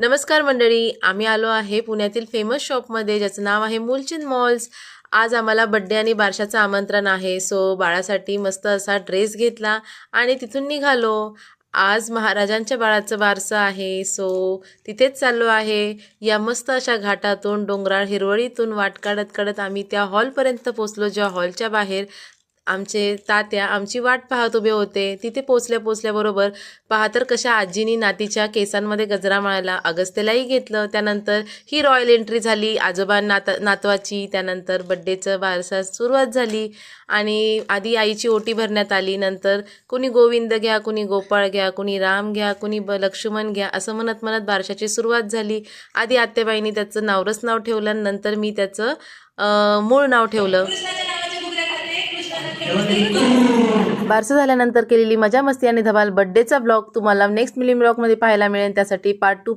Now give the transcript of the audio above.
नमस्कार मंडळी, आम्ही आलो आहे पुण्यातील फेमस शॉपमध्ये ज्याचं नाव आहे मूलचंद मॉल्स. आज आम्हाला बड्डे आणि बारशाचं आमंत्रण आहे. सो बाळासाठी मस्त असा ड्रेस घेतला आणि तिथून निघालो. आज महाराजांच्या बाळाचं बारसं आहे. सो तिथेच चाललो आहे. या मस्त अशा घाटातून डोंगराळ हिरवळीतून वाट काढत काढत आम्ही त्या हॉलपर्यंत पोचलो. ज्या हॉलच्या बाहेर आमचे तात्या आमची वाट पाहत उभे होते. तिथे पोचल्याबरोबर पहा तर कशा आजीनी नातीच्या केसांमध्ये गजरा माळला, अगस्त्यलाही घेतलं. त्यानंतर ही रॉयल एंट्री झाली आजोबा नातवाची. त्यानंतर बड्डेचं बारसा सुरुवात झाली आणि आधी आईची ओटी भरण्यात आली. नंतर कुणी गोविंद घ्या, कुणी गोपाळ घ्या, कुणी राम घ्या, कुणी लक्ष्मण घ्या, असं म्हणत म्हणत बारशाची सुरुवात झाली. आधी आत्याबाईंनी त्याचं नावरस नाव ठेवलं, नंतर मी त्याचं मूळ नाव ठेवलं. बारसं झाल्यानंतर केलेली मजा मस्ती आणि धमाल बड्डेचा ब्लॉग तुम्हाला नेक्स्ट मिली ब्लॉगमध्ये पाहायला मिळेल. त्यासाठी पार्ट 2